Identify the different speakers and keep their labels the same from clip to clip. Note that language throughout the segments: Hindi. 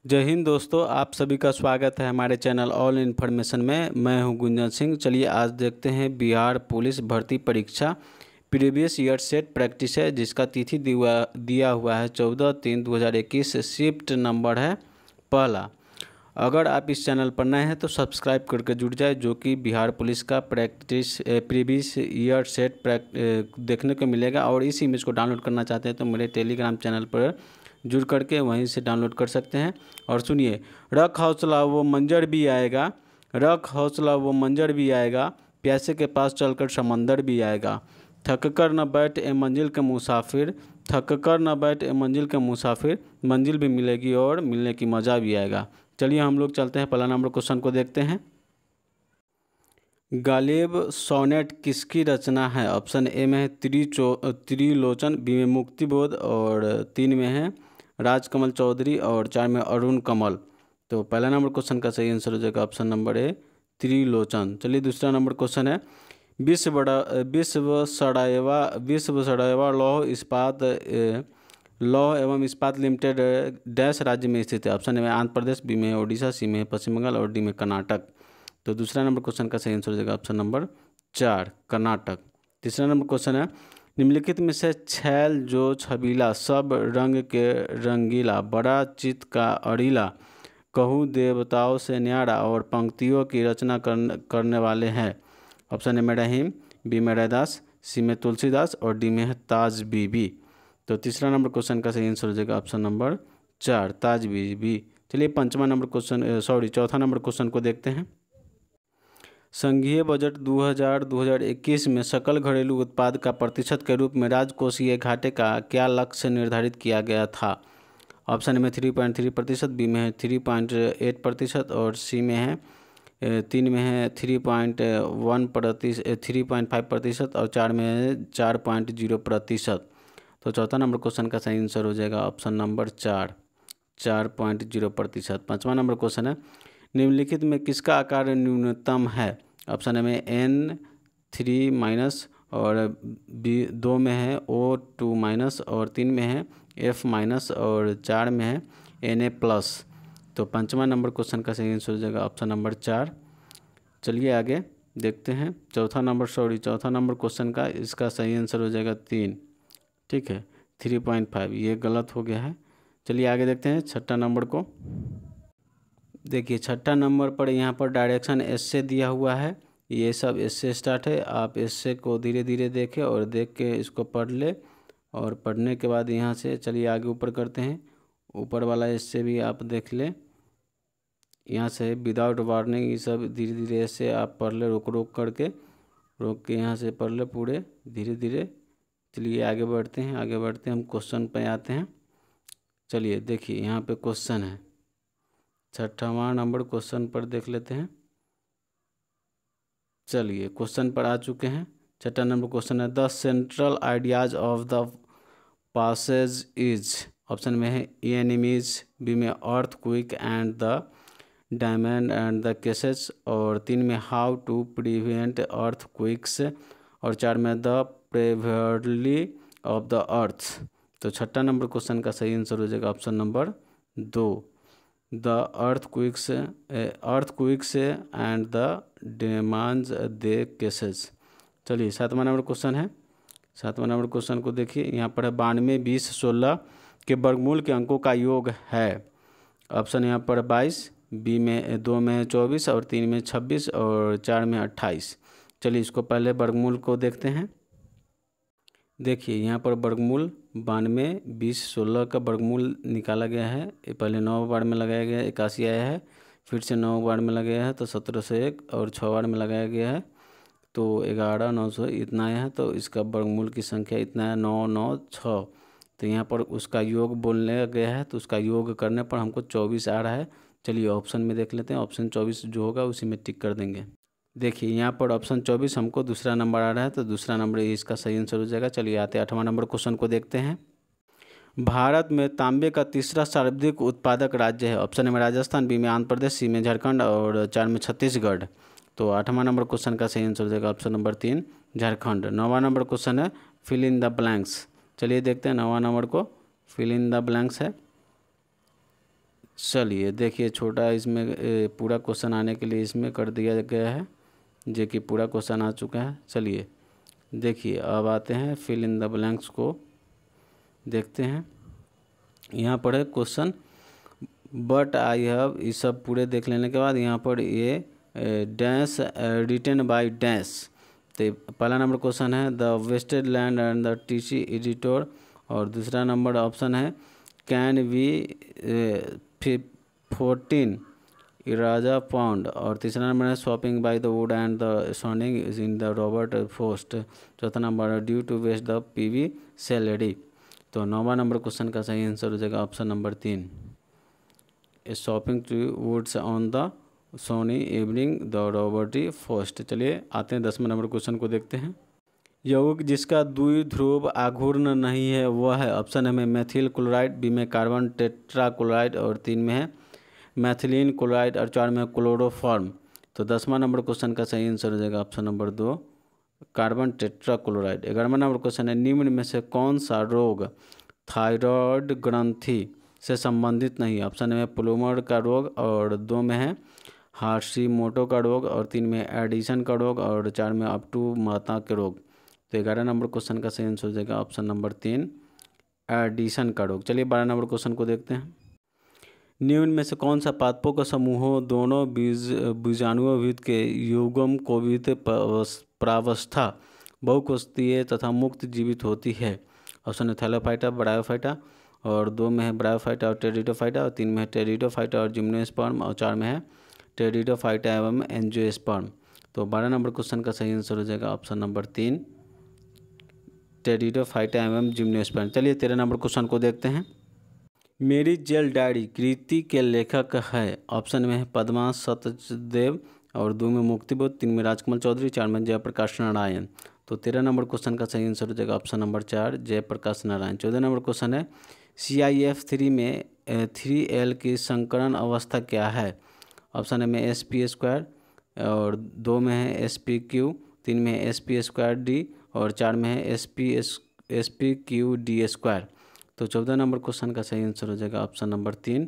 Speaker 1: जय हिंद दोस्तों, आप सभी का स्वागत है हमारे चैनल ऑल इन्फॉर्मेशन में। मैं हूं गुंजन सिंह। चलिए आज देखते हैं बिहार पुलिस भर्ती परीक्षा प्रीवियस ईयर सेट प्रैक्टिस है, जिसका तिथि दिया हुआ है 14/3/2021। शिफ्ट नंबर है पहला। अगर आप इस चैनल पर नए हैं तो सब्सक्राइब करके जुड़ जाए, जो कि बिहार पुलिस का प्रैक्टिस प्रीवियस ईयर सेट देखने को मिलेगा। और इस इमेज को डाउनलोड करना चाहते हैं तो मेरे टेलीग्राम चैनल पर जुड़ करके वहीं से डाउनलोड कर सकते हैं। और सुनिए, रख हौसला वो मंजर भी आएगा, रख हौसला वो मंजर भी आएगा, प्यासे के पास चलकर समंदर भी आएगा। थक कर न बैठ ए मंजिल के मुसाफिर, थक कर न बैठ ए मंजिल के मुसाफिर, मंजिल भी मिलेगी और मिलने की मज़ा भी आएगा। चलिए हम लोग चलते हैं, पहला नंबर क्वेश्चन को देखते हैं। गालिब सोनेट किसकी रचना है? ऑप्शन ए में है त्रिलोचन, बी में मुक्तिबोध, और 3 में है राजकमल चौधरी, और 4 में अरुण कमल। तो पहला नंबर क्वेश्चन का सही आंसर हो जाएगा ऑप्शन नंबर ए त्रिलोचन। चलिए दूसरा नंबर क्वेश्चन है। विश्व सड़ावा लौह एवं इस्पात लिमिटेड डैश राज्य में स्थित है? ऑप्शन ए में आंध्र प्रदेश, बी में ओडिशा, सी में पश्चिम बंगाल, और डी में कर्नाटक। तो दूसरा नंबर क्वेश्चन का सही आंसर हो जाएगा ऑप्शन नंबर 4 कर्नाटक। तीसरा नंबर क्वेश्चन है। निम्नलिखित में से छैल जो छबीला, सब रंग के रंगीला, बड़ा चित्त का अड़ीला, कहूँ देवताओं से न्यारा, और पंक्तियों की रचना करने वाले हैं? ऑप्शन ए में रहीम, बी में रैदास, सी में तुलसीदास, और डी में है ताज बीबी। तो तीसरा नंबर क्वेश्चन का सही आंसर हो जाएगा ऑप्शन नंबर 4 ताज बीबी। चलिए चौथा नंबर क्वेश्चन को देखते हैं। संघीय बजट 2000-2021 में सकल घरेलू उत्पाद का प्रतिशत के रूप में राजकोषीय घाटे का क्या लक्ष्य निर्धारित किया गया था? ऑप्शन में 3.3%, बी में है 3.8%, और सी में है 3 में है 3.5%, और 4 में है 4.0%। तो चौथा नंबर क्वेश्चन का सही आंसर हो जाएगा ऑप्शन नंबर 4.0%। पाँचवा नंबर क्वेश्चन है। निम्नलिखित में किसका आकार न्यूनतम है? ऑप्शन ए में N3-, और बी 2 में है O2-, और 3 में है F-, और 4 में है Na+। तो पाँचवा नंबर क्वेश्चन का सही आंसर हो जाएगा ऑप्शन नंबर 4। चलिए आगे देखते हैं। चौथा नंबर क्वेश्चन का इसका सही आंसर हो जाएगा 3। ठीक है, 3.5, ये गलत हो गया है। चलिए आगे देखते हैं छठा नंबर को। देखिए छठा नंबर पर यहाँ पर डायरेक्शन एस्से दिया हुआ है। ये सब एस्से स्टार्ट है। आप एस्से को धीरे धीरे देखें और देख के इसको पढ़ ले, और पढ़ने के बाद यहाँ से चलिए आगे ऊपर करते हैं। ऊपर वाला एस्से भी आप देख ले, यहाँ से विदाउट वार्निंग ये सब धीरे धीरे एस्से आप पढ़ ले, रोक के यहाँ से पढ़ ले पूरे धीरे धीरे। चलिए आगे बढ़ते हैं हम क्वेश्चन पे आते हैं। चलिए देखिए यहाँ पे क्वेश्चन है, छठवां नंबर क्वेश्चन पर देख लेते हैं। चलिए क्वेश्चन पर आ चुके हैं। छठा नंबर क्वेश्चन है। The central ideas of the passage is? Option में है एनिमीज, बी में earthquake and the diamond and the cases, और 3 में हाउ टू प्रिवेंट अर्थक्वेक्स, और 4 में द प्रेवरली ऑफ द अर्थ। तो छठा नंबर क्वेश्चन का सही आंसर हो जाएगा option number 2, the earthquakes and the damages they causes. चलिए सातवां नंबर क्वेश्चन है। सातवां नंबर क्वेश्चन को देखिए, यहाँ पर है 92, 20, 16 के वर्गमूल के अंकों का योग है? ऑप्शन यहाँ पर 22, बी में 2 में 24, और 3 में 26, और 4 में 28। चलिए इसको पहले वर्गमूल को देखते हैं। देखिए यहाँ पर वर्गमूल 92, 20, 16 का वर्गमूल निकाला गया है। ये पहले 9 बार में लगाया गया है, 81 आया है, फिर से 9 बार में लगाया है तो 17 से 1, और 6 बार में लगाया गया है तो 11, 900 इतना आया है। तो इसका वर्गमूल की संख्या इतना है 9, 9, 6। तो यहाँ पर उसका योग बोलने गया है, तो उसका योग करने पर हमको 24 आ रहा है। चलिए ऑप्शन में देख लेते हैं, ऑप्शन 24 जो होगा उसी में टिक कर देंगे। देखिए यहाँ पर ऑप्शन 24 हमको दूसरा नंबर आ रहा है, तो दूसरा नंबर इसका सही आंसर हो जाएगा। चलिए आते हैं 8वां नंबर क्वेश्चन को देखते हैं। भारत में तांबे का तीसरा सर्वाधिक उत्पादक राज्य है? ऑप्शन में राजस्थान, बी में आंध्र प्रदेश, सी में झारखंड, और 4 में छत्तीसगढ़। तो 8वां नंबर क्वेश्चन का सही आंसर हो जाएगा ऑप्शन नंबर 3 झारखंड। 9वां नंबर क्वेश्चन है फिल इन द ब्लैंक्स। चलिए देखते हैं 9वां नंबर को, फिल इन द ब्लैंक्स है। चलिए देखिए, छोटा इसमें पूरा क्वेश्चन आने के लिए इसमें कर दिया गया है, जो कि पूरा क्वेश्चन आ चुका है। चलिए देखिए, अब आते हैं फिल इन द ब्लैंक्स को देखते हैं। यहाँ पर है क्वेश्चन बट आई हैव, ये सब पूरे देख लेने के बाद यहाँ पर ये डैश रिटन बाय डैश। तो पहला नंबर क्वेश्चन है the wasted land and the TC editor, और दूसरा नंबर ऑप्शन है कैन वी 14 इराजा पाउंड, और तीसरा नंबर है shopping by the wood and the snowing in the Robert Frost. चौथा number ode to west the PB Shelley. तो 9वां नंबर क्वेश्चन का सही आंसर हो जाएगा option number 3, shopping to woods on the snowy evening the Robert Frost. चलिए आते हैं 10वें नंबर क्वेश्चन को देखते हैं। यौगिक जिसका द्विध्रुव आघूर्ण नहीं है वह है, ऑप्शन है मेथिल क्लोराइड, बी में कार्बन टेट्रा क्लोराइड, और 3 में है मैथिलीन क्लोराइड, और 4 में क्लोरोफॉर्म। तो 10वां नंबर क्वेश्चन का सही आंसर हो जाएगा option number 2, carbon tetrachloride. 11वां नंबर क्वेश्चन है निम्न में से कौन सा रोग थायराइड ग्रंथि से संबंधित नहीं है, ऑप्शन में प्लूमर का रोग, और 2 में है हाशिमोटो का रोग, और 3 में एडिसन का रोग, और 4 में अपटू माता के रोग। तो 11 नंबर क्वेश्चन का सही आंसर हो जाएगा ऑप्शन नंबर 3, एडिसन का रोग। चलिए 12 नंबर क्वेश्चन को देखते हैं। निम्न में से कौन सा पादपों का समूहों दोनों बीजाणुविद के युग्म कोविद प्रावस्था बहुकोष्ठीय तथा मुक्त जीवित होती है, ऑप्शन है थैलोफाइटा, ब्रायोफाइटा, और 2 में है ब्रायोफाइटा और टेरिडोफाइटा, और 3 में है टेरिडोफाइटा और जिम्नोस्पर्म, और 4 में है टेरिडोफाइटा एवं एंजियोस्पर्म। तो 12 नंबर क्वेश्चन का सही आंसर हो जाएगा ऑप्शन नंबर 3, टेरिडोफाइटा एवं जिम्नोस्पर्म। चलिए 13 नंबर क्वेश्चन को देखते हैं। मेरी जेल डायरी कृति के लेखक है, ऑप्शन में है पद्मा सत्यदेव, और 2 में मुक्तिबोध, 3 में राजकमल चौधरी, 4 में जयप्रकाश नारायण। तो 13 नंबर क्वेश्चन का सही आंसर हो जाएगा option number 4, Jayaprakash Narayan. 14 number question है CIF3 में 3L की संकरण अवस्था क्या है, ऑप्शन में sp², और 2 में है sp3, 3 में है sp²d, और 4 में है sp3d²। तो 14 नंबर क्वेश्चन का सही आंसर हो जाएगा option number 3,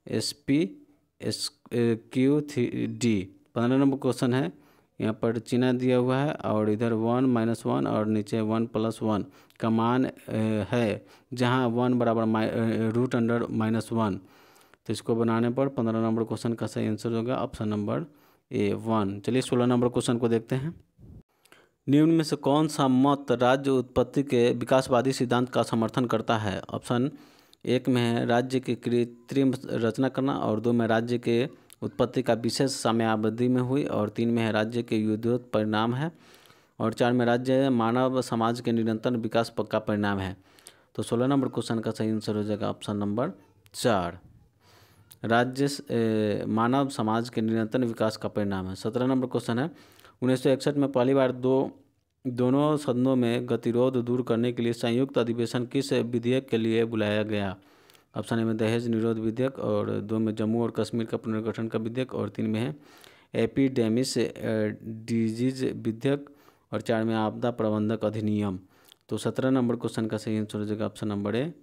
Speaker 1: sp3d। 15 number question है, यहाँ पर चिन्ह दिया हुआ है और इधर 1 - 1 और नीचे 1 + 1 का मान है, जहाँ 1 बराबर √(-1). तो इसको बनाने पर 15 नंबर क्वेश्चन का सही आंसर होगा ऑप्शन नंबर A 1। चलिए 16 नंबर क्वेश्चन को देखते हैं। निम्न में से कौन सा मत राज्य उत्पत्ति के विकासवादी सिद्धांत का समर्थन करता है, ऑप्शन 1 में है राज्य की कृत्रिम रचना करना, और 2 में राज्य के उत्पत्ति का विशेष समयावधि में हुई, और 3 में है राज्य के युद्धोत्तर परिणाम है, और 4 में राज्य मानव समाज के निरंतर विकास का परिणाम है। तो 16 नंबर क्वेश्चन का सही आंसर हो जाएगा ऑप्शन नंबर 4, राज्य मानव समाज के निरंतर विकास का परिणाम है। 17 नंबर क्वेश्चन है 1961 में पहली बार दोनों सदनों में गतिरोध दूर करने के लिए संयुक्त अधिवेशन किस विधेयक के लिए बुलाया गया, ऑप्शन ए में दहेज निरोध विधेयक, और 2 में जम्मू और कश्मीर का पुनर्गठन का विधेयक, और 3 में है एपिडेमिस डिजीज विधेयक, और 4 में आपदा प्रबंधक अधिनियम। तो 17 नंबर क्वेश्चन का सही आंसर हो जाएगा ऑप्शन नंबर ए,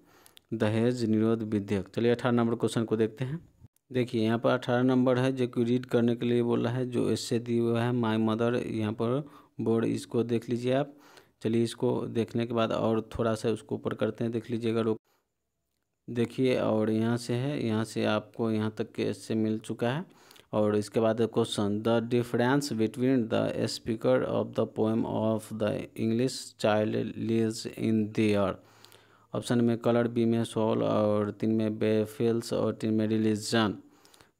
Speaker 1: दहेज निरोध विधेयक। चलिए 18 नंबर क्वेश्चन को देखते हैं। देखिए यहाँ पर 18 नंबर है जो कि रीड करने के लिए बोला है, जो इससे दी हुआ है माय मदर, यहाँ पर बोर्ड, इसको देख लीजिए आप। चलिए इसको देखने के बाद और थोड़ा सा उसको ऊपर करते हैं, देख लीजिएगा रोक, देखिए, और यहाँ से है, यहाँ से आपको यहाँ तक के इससे मिल चुका है। और इसके बाद question the difference between the speaker of the poem of the English child lives in there, option में कलर, बी में सोल, और 3 में बेफिल्स, और 3 में रिलीजन।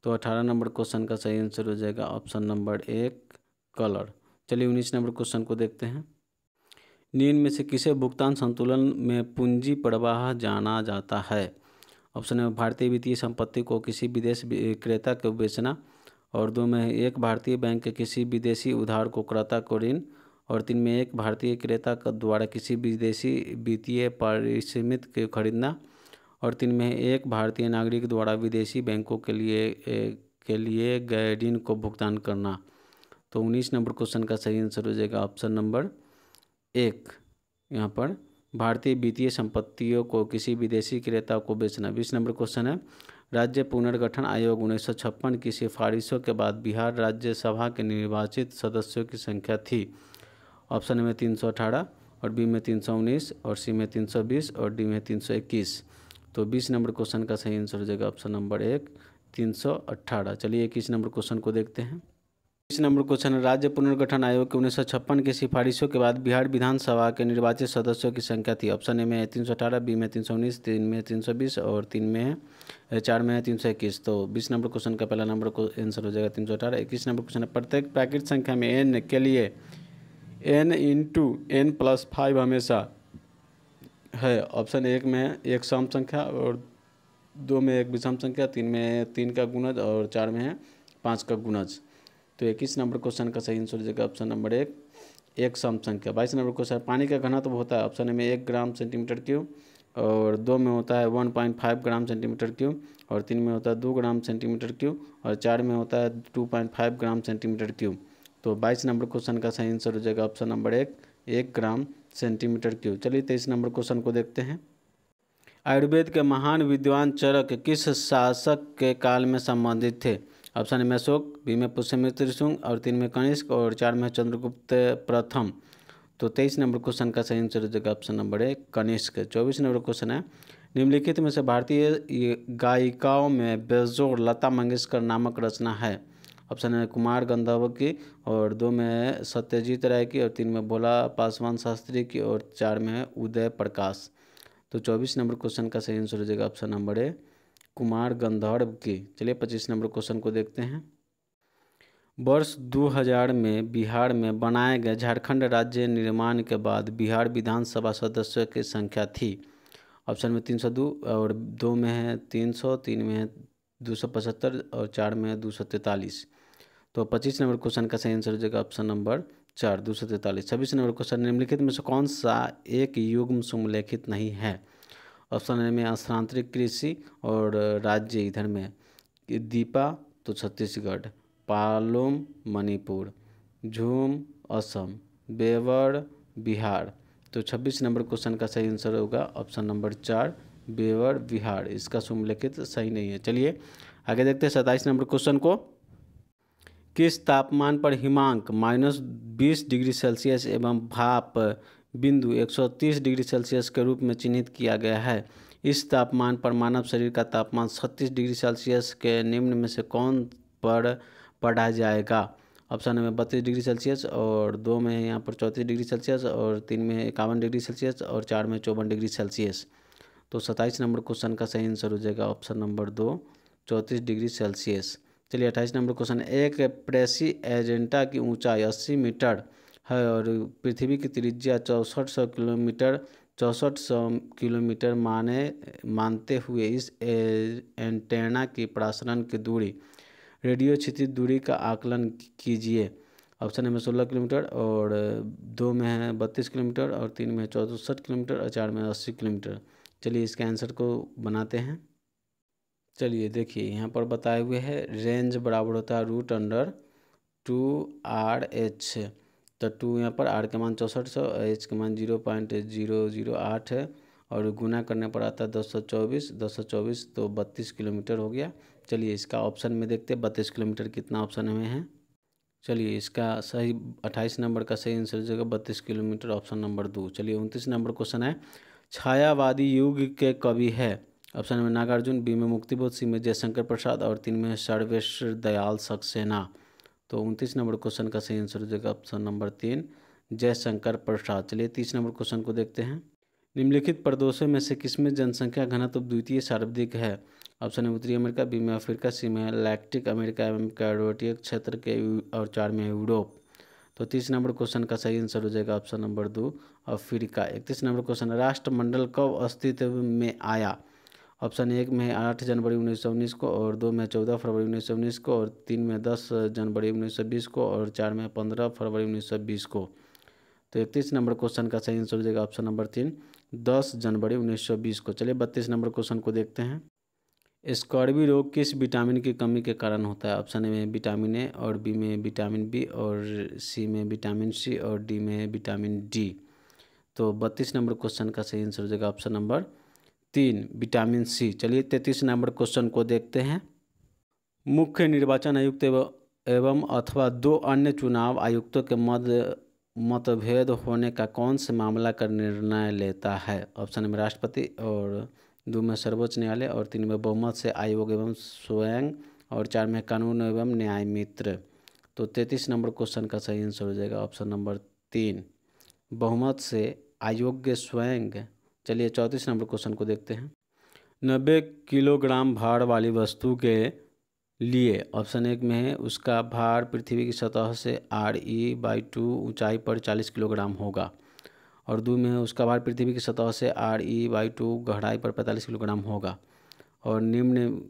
Speaker 1: तो 18 नंबर क्वेश्चन का सही आंसर हो जाएगा ऑप्शन नंबर 1, कलर। चलिए 19 नंबर क्वेश्चन को देखते हैं। निम्न में से किसे भुगतान संतुलन में पूंजी प्रवाह जाना जाता है, ऑप्शन में भारतीय वित्तीय संपत्ति को किसी विदेश क्रेता को बेचना, और 2 में एक भारतीय बैंक के किसी विदेशी उधारकर्ता को ऋण, और 3 में एक भारतीय क्रेता का द्वारा किसी विदेशी वित्तीय परिसंपत्ति को खरीदना, और 3 में एक भारतीय नागरिक द्वारा विदेशी बैंकों के लिए गए ऋण को भुगतान करना। तो 19 नंबर क्वेश्चन का सही आंसर हो जाएगा ऑप्शन नंबर 1, यहाँ पर भारतीय वित्तीय संपत्तियों को किसी विदेशी क्रेता को बेचना। 20 नंबर क्वेश्चन है राज्य पुनर्गठन आयोग 1956 की सिफारिशों के बाद बिहार राज्यसभा के निर्वाचित सदस्यों की संख्या थी। ऑप्शन ए में 318 और बी में 319 और सी में 320 और डी में 321। तो 20 नंबर क्वेश्चन का सही आंसर हो जाएगा ऑप्शन नंबर 1 318। चलिए 21 नंबर क्वेश्चन को देखते हैं। 21 नंबर क्वेश्चन है, राज्य पुनर्गठन आयोग के 1956 की सिफारिशों के बाद बिहार विधानसभा के निर्वाचित सदस्यों की संख्या थी। ऑप्शन ए में है 318, बी में 319, 3 में 320 और 4 में है 321। तो 20 नंबर क्वेश्चन का पहला नंबर को आंसर हो जाएगा 318। 21 नंबर क्वेश्चन है, प्रत्येक प्राकृत संख्या में n के लिए n × n+5 हमेशा है। ऑप्शन 1 में एक सम संख्या और 2 में एक विषम संख्या, 3 में 3 का गुणज और 4 में है 5 का गुणज। तो 21 नंबर क्वेश्चन का सही आंसर हो जाएगा ऑप्शन नंबर 1 एक सम संख्या। 22 नंबर क्वेश्चन, पानी का घनत्व होता है। ऑप्शन ए में 1 ग्राम सेंटीमीटर क्यूब और 2 में होता है 1.5 ग्राम सेंटीमीटर क्यूब और 3 में होता है 2 ग्राम सेंटीमीटर क्यूब और 4 में होता है 2.5 ग्राम सेंटीमीटर क्यूब। तो 22 नंबर क्वेश्चन का सही आंसर हो जाएगा option number 1 gram centimetre cube. चलिए 23 नंबर क्वेश्चन को देखते हैं। आयुर्वेद के महान विद्वान चरक किस शासक के काल में संबंधित थे। ऑप्शन ए में अशोक, बी में पुष्यमित्र शुंग और 3 में कनिष्क और 4 में चंद्रगुप्त प्रथम। तो 23 नंबर क्वेश्चन का सही आंसर हो जाएगा option number 1 Kanishka. 24 number question है, निम्नलिखित में से भारतीय गायिकाओं में बेजोड़ लता मंगेशकर नामक रचना है। ऑप्शन है कुमार गंधर्व की और 2 में है सत्यजीत राय की और 3 में भोला पासवान शास्त्री की और 4 में है उदय प्रकाश। तो 24 नंबर क्वेश्चन का सही आंसर हो जाएगा ऑप्शन नंबर 1 कुमार गंधर्व की। चलिए 25 नंबर क्वेश्चन को देखते हैं। वर्ष 2000 में बिहार में बनाए गए झारखंड राज्य निर्माण के बाद बिहार विधानसभा सदस्यों की संख्या थी। ऑप्शन में 302 और 2 में है 300, 3 में है 275 और 4 में है 243। तो 25 नंबर क्वेश्चन का सही आंसर हो जाएगा ऑप्शन नंबर 4 243। 26 नंबर क्वेश्चन, निम्नलिखित में से कौन सा एक युग्म सुमेलित नहीं है। ऑप्शन ए में स्थानांतरित कृषि और राज्य इधर में दीपा तो छत्तीसगढ़, पालोम मणिपुर, झूम असम, बेवर बिहार। तो 26 नंबर क्वेश्चन का सही आंसर होगा ऑप्शन नंबर 4 बेवर बिहार। इसका सुमेलित सही नहीं है। चलिए आगे देखते हैं 27 नंबर क्वेश्चन को। किस तापमान पर हिमांक -20 डिग्री सेल्सियस एवं भाप बिंदु 130 डिग्री सेल्सियस के रूप में चिन्हित किया गया है। इस तापमान पर मानव शरीर का तापमान 36 डिग्री सेल्सियस के निम्न में से कौन पर पढ़ा जाएगा। ऑप्शन में 32 डिग्री सेल्सियस और 2 में है यहाँ पर 34 डिग्री सेल्सियस और 3 में 51 डिग्री सेल्सियस और 4 में 54 डिग्री सेल्सियस। तो 27 नंबर क्वेश्चन का सही आंसर हो जाएगा ऑप्शन नंबर 2 34 डिग्री सेल्सियस। चलिए 28 नंबर क्वेश्चन, एक प्रेसी एजेंटा की ऊंचाई 80 मीटर है और पृथ्वी की त्रिज्या 6400 किलोमीटर मानते हुए इस एंटेना की प्रसारण की दूरी रेडियो क्षितिज दूरी का आकलन कीजिए। ऑप्शन में 16 किलोमीटर और 2 में है 32 किलोमीटर और 3 में 64 किलोमीटर और 4 में 80 किलोमीटर। चलिए इसके आंसर को बनाते हैं। चलिए देखिए यहाँ पर बताए हुए है रेंज बराबर होता है √2RH। तो 2 यहाँ पर R के मान 6400, H के मान 0.008 है और गुना करने पर आता है 224 तो 32 किलोमीटर हो गया। चलिए इसका ऑप्शन में देखते हैं 32 किलोमीटर कितना ऑप्शन में है। चलिए इसका सही 28 नंबर का सही आंसर हो जाएगा 32 किलोमीटर ऑप्शन नंबर 2। चलिए 29 नंबर क्वेश्चन है, छायावादी युग के कवि है। ऑप्शन में नागार्जुन, बी में मुक्तिबोध, सी में जयशंकर प्रसाद और 3 में सर्वेश्वर दयाल सक्सेना। तो 29 नंबर क्वेश्चन का सही आंसर हो जाएगा ऑप्शन नंबर 3 जयशंकर प्रसाद। चलिए 30 नंबर क्वेश्चन को देखते हैं। निम्नलिखित प्रदेशों में से किसमें जनसंख्या घनत्व द्वितीय सर्वाधिक है। ऑप्शन है उत्तरी अमेरिका, बी में अफ्रीका, सी में लैटिन अमेरिका एवं कैरिबियन क्षेत्र के और 4 में यूरोप। तो 30 नंबर क्वेश्चन का सही आंसर हो जाएगा option number 2 Africa. 31 number question, राष्ट्रमंडल कब अस्तित्व में आया। ऑप्शन 1 में 8 जनवरी 1919 को और 2 में 14 फरवरी 1919 को और 3 में 10 जनवरी 1920 को और 4 में 15 फरवरी 1920 को। तो 31 नंबर क्वेश्चन का सही आंसर हो जाएगा ऑप्शन नंबर 3 10 जनवरी 1920 को। चलिए 32 नंबर क्वेश्चन को देखते हैं। स्कर्वी रोग किस विटामिन की कमी के कारण होता है। ऑप्शन ए में विटामिन ए और बी में विटामिन बी और सी में विटामिन सी और डी में विटामिन डी। तो 32 नंबर क्वेश्चन का सही आंसर हो जाएगा ऑप्शन नंबर 3 विटामिन सी। चलिए 33 नंबर क्वेश्चन को देखते हैं। मुख्य निर्वाचन आयुक्त एवं अथवा 2 अन्य चुनाव आयुक्तों के मतभेद होने का कौन से मामला का निर्णय लेता है? ऑप्शन में राष्ट्रपति, और 2 में सर्वोच्च न्यायालय, और 3 में बहुमत से आयोग एवं स्वयं, और 4 में कानून एवं न्याय मित्र। तो 33 नंबर क्वेश्चन का सही आंसर हो जाएगा ऑप्शन नंबर 3, बहुमत से आयोग स्वयं। चलिए 34 नंबर क्वेश्चन को देखते हैं। 90 किलोग्राम भार वाली वस्तु के लिए ऑप्शन 1 में है उसका भार पृथ्वी की सतह से RE/2 ऊंचाई पर 40 किलोग्राम होगा, और 2 में है उसका भार पृथ्वी की सतह से RE/2 गहराई पर 45 किलोग्राम होगा, और निम्न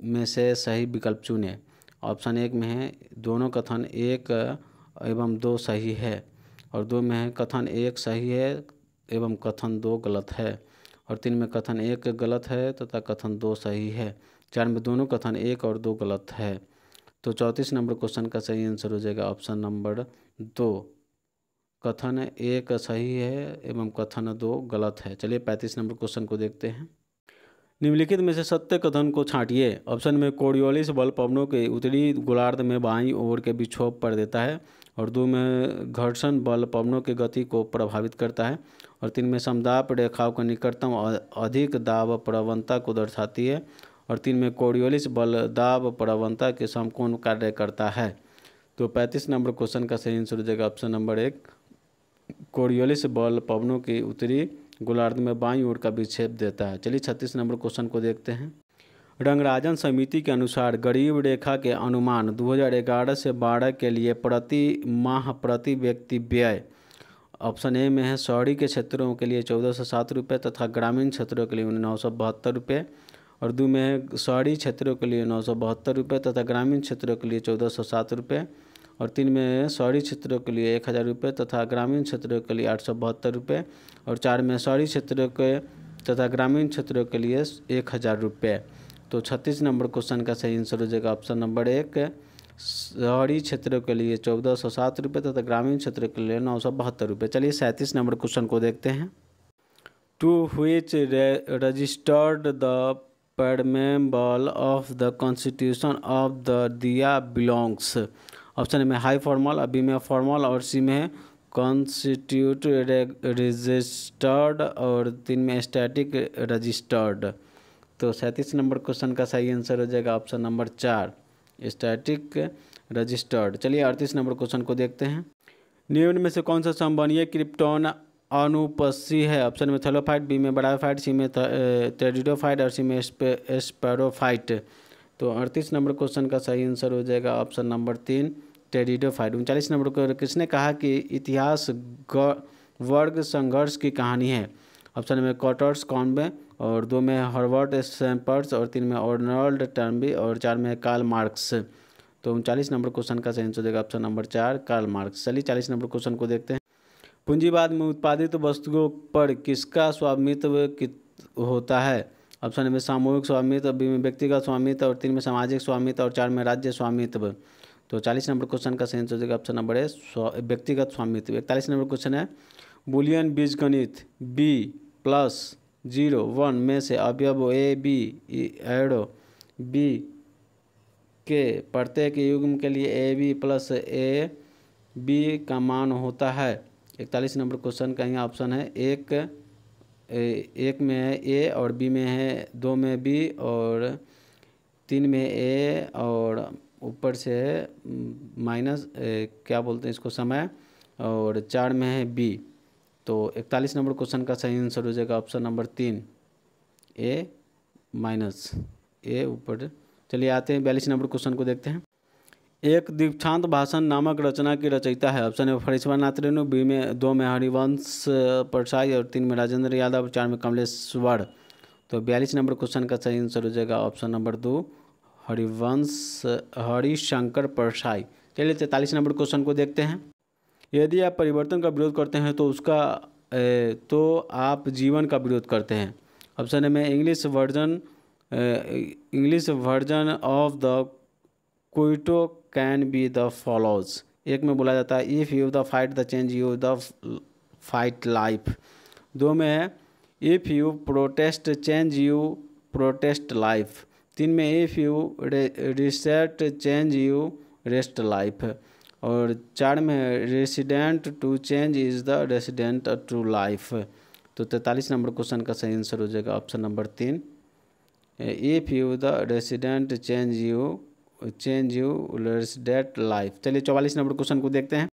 Speaker 1: में से सही विकल्प चुनें। ऑप्शन 1 में है दोनों कथन 1 एवं 2 सही है, और 2 में है कथन 1 सही है एवं कथन 2 गलत है, और 3 में कथन 1 गलत है तथा कथन 2 सही है, 4 में दोनों कथन 1 और 2 गलत है। तो 34 नंबर क्वेश्चन का सही आंसर हो जाएगा ऑप्शन नंबर 2, कथन 1 सही है एवं कथन 2 गलत है। चलिए 35 नंबर क्वेश्चन को देखते हैं। निम्नलिखित में से सत्य कथन को छांटिए। ऑप्शन में कोरियोलिस बल पवनों के उत्तरी गोलार्ध में बाईं ओर के विक्षोभ पर देता है, और 2 में घर्षण बल पवनों की गति को प्रभावित करता है, और 3 में समदाब रेखाओं का निकटतम अधिक दाब प्रवणता को दर्शाती है, और 3 में कोरियोलिस बल दाब प्रवणता के समकोण कार्य करता है। तो 35 नंबर क्वेश्चन का सही आंसर हो जाएगा ऑप्शन नंबर 1, कोरियोलिस बल पवनों की उत्तरी गोलार्ध में बाईं ओर का विक्षेप देता है। चलिए 36 नंबर क्वेश्चन को देखते हैं। रंगराजन समिति के अनुसार गरीब रेखा के अनुमान 2011 से 12 के लिए प्रति माह प्रति व्यक्ति व्यय ऑप्शन ए में है शहरी के क्षेत्रों के लिए 1407 रुपये तथा ग्रामीण क्षेत्रों के लिए 972 रुपये, और 2 में है शहरी क्षेत्रों के लिए 972 रुपये तथा ग्रामीण क्षेत्रों के लिए 1407 रुपये, और 3 में शहरी क्षेत्रों के लिए 1000 रुपये तथा ग्रामीण क्षेत्रों के लिए 872 रुपये, और 4 में शहरी क्षेत्रों के तथा ग्रामीण क्षेत्रों के लिए 1000 रुपये। तो 36 नंबर क्वेश्चन का सही आंसर हो जाएगा ऑप्शन नंबर 1, शहरी क्षेत्रों के लिए 1407 रुपये तथा ग्रामीण क्षेत्रों के लिए 972 रुपये। चलिए 37 नंबर क्वेश्चन को देखते हैं। To which registered the preamble of the constitution of the India belongs? Option में हाई फॉर्मल, बी में फॉर्मल, और सी में कॉन्स्टिट्यूट रजिस्टर्ड, और 3 में स्टैटिक रजिस्टर्ड। तो 37 नंबर क्वेश्चन का सही आंसर हो जाएगा ऑप्शन नंबर 4, स्टैटिक रजिस्टर्ड। चलिए 38 नंबर क्वेश्चन को देखते हैं। निम्न में से कौन सा संवहनीय क्रिप्टोन अनुपस्सी है? ऑप्शन में थैलोफाइट, बी में ब्रायोफाइट, सी में टेरिडोफाइट, और सी में स्पैरोफाइट। तो 38 नंबर क्वेश्चन का सही आंसर हो जाएगा ऑप्शन नंबर 3, टेरिडोफाइट। 39 नंबर को किसने कहा कि इतिहास वर्ग संघर्ष की कहानी है? ऑप्शन में कॉटर्स कॉनबे, और 2 में हर्बर्ट सैम्पर्स, और 3 में आर्नल्ड टर्नबी, और 4 में कार्ल मार्क्स। तो 39 नंबर क्वेश्चन का सही आंसर हो जाएगा ऑप्शन नंबर 4, कार्ल मार्क्स। चलिए 40 नंबर क्वेश्चन को देखते हैं। पूंजीवाद में उत्पादित वस्तुओं पर किसका स्वामित्व होता है? ऑप्शन में सामूहिक स्वामित्व, बी में व्यक्तिगत स्वामित्व, और 3 में सामाजिक स्वामित्व, और 4 में राज्य स्वामित्व। तो 40 नंबर क्वेश्चन का सही आंसर हो जाएगा ऑप्शन नंबर ए, व्यक्तिगत स्वामित्व। 41 नंबर क्वेश्चन है, बूलियन बीजगणित B+0 1 में से अवयव ए बी एडो बी के प्रत्येक युग्म के लिए A B plus A B का मान होता है। 41 नंबर क्वेश्चन का यहाँ ऑप्शन है, एक में है ए, और बी में है 2 में बी, और 3 में ए, और ऊपर से है माइनस क्या बोलते हैं इसको समय, और 4 में है बी। तो 41 नंबर क्वेश्चन का सही आंसर हो जाएगा ऑप्शन नंबर 3, ए माइनस ए ऊपर। चलिए आते हैं 42 नंबर क्वेश्चन को देखते हैं। एक दीक्षांत भाषण नामक रचना की रचयिता है? ऑप्शन में फणीश्वरनाथ रेणु, बी में 2 में हरिवंश परसाई, और 3 में राजेंद्र यादव, और 4 में कमलेश्वर। तो 42 नंबर क्वेश्चन का सही आंसर हो जाएगा ऑप्शन नंबर 2, हरिशंकर परसाई। चलिए 43 नंबर क्वेश्चन को देखते हैं। यदि आप परिवर्तन का विरोध करते हैं तो आप जीवन का विरोध करते हैं। ऑप्शन में English version of the quote can be the follows. एक में बोला जाता है if you the fight the change you the fight life. 2 में है if you protest change you protest life. 3 में if you reset change you rest life. और 4 में resident to change is the resident to life. तो 43 नंबर क्वेश्चन का सही आंसर हो जाएगा option number 3। If you the resident change you resident life. चलिए 44 नंबर क्वेश्चन को देखते हैं।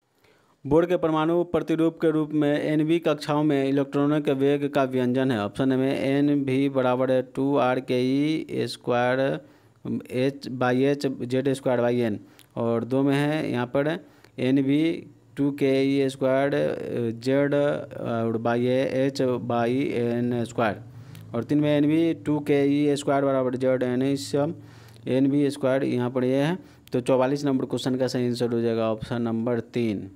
Speaker 1: बोर्ड के परमाणु प्रतिरूप के रूप में NV कक्षाओं में इलेक्ट्रॉनों के वेग का व्यंजन है। ऑप्शन में NV बराबर है 2RKE स्क्वायर H/H Z²/N। और 2 में है यहाँ पर NV 2KE स्क्वायर Z/H/N²। और 3 में NV 2KE स्क्वायर बराबर ZN NV स्क्वायर यहाँ पर ये है। तो 44 नंबर क्वेश्चन का सही आंसर हो जाएगा ऑप्शन नंबर 3।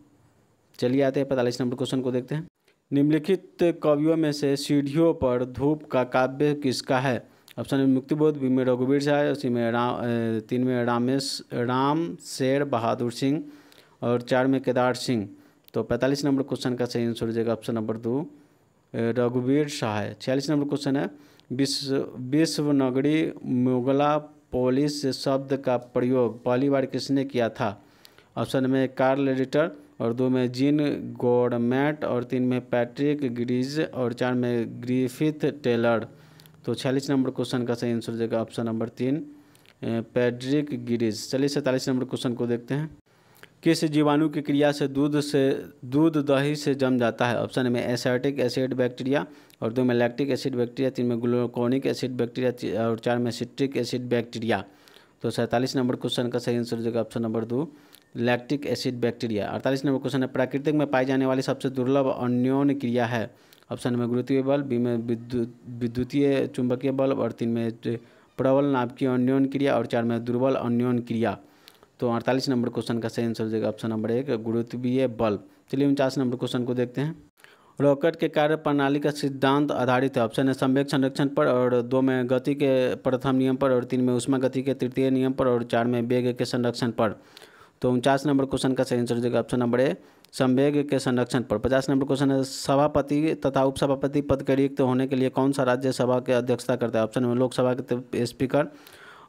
Speaker 1: चलिए आते हैं 45 नंबर क्वेश्चन को देखते हैं। निम्नलिखित कवियों में से सीढ़ियों पर धूप का काव्य किसका है। ऑप्शन में मुक्तिबोध, बी में रघुवीर शाह, सी में 3 में राम शेर बहादुर सिंह और 4 में केदार सिंह। तो 45 नंबर क्वेश्चन का सही आंसर हो जाएगा ऑप्शन नंबर 2 रघुवीर शाह है। 46 नंबर क्वेश्चन है विश्वनगरी मुगला पोलिस शब्द का प्रयोग पहली बार किसने किया था। ऑप्शन में कार्ल रिटर और 2 में जीन गॉडमेट और 3 में पैट्रिक ग्रीज और 4 में ग्रिफिथ टेलर। तो 46 नंबर क्वेश्चन का सही आंसर हो जाएगा ऑप्शन नंबर 3 पैट्रिक ग्रीज। चलिए 47 नंबर क्वेश्चन को देखते हैं। किस जीवाणु की क्रिया से दूध दही से जम जाता है। ऑप्शन में एसिटिक एसिड बैक्टीरिया और 2 में लैक्टिक एसिड बैक्टीरिया, 3 में ग्लूकोनिक एसिड बैक्टीरिया और 4 में सिट्रिक एसिड बैक्टीरिया। तो 47 नंबर क्वेश्चन का सही आंसर हो जाएगा option number 2 lactic acid bacteria. 48 number question है प्राकृतिक में पाई जाने वाली सबसे दुर्लभ अन्योन क्रिया है। ऑप्शन में गुरुत्वीय बल, बी में विद्युतीय चुंबकीय बल और 3 में प्रबल नाभिकीय अन्योन क्रिया और 4 में दुर्बल अन्योन क्रिया। तो 48 नंबर क्वेश्चन का सही आंसर हो जाएगा ऑप्शन नंबर 1 गुरुत्वीय बल। चलिए 49 नंबर क्वेश्चन को देखते हैं। रॉकेट के कार्य प्रणाली का सिद्धांत आधारित है। ऑप्शन है संवेग संरक्षण पर और 2 में गति के प्रथम नियम पर और 3 में ऊष्मा गति के तृतीय नियम पर और 4 में वेग के संरक्षण पर। तो 49 नंबर क्वेश्चन का सही आंसर हो जाएगा ऑप्शन नंबर ए संवेग के संरक्षण पर। 50 नंबर क्वेश्चन है सभापति तथा उपसभापति पद के रिक्त होने के लिए कौन सा राज्य सभा की अध्यक्षता करता है। ऑप्शन में लोकसभा के स्पीकर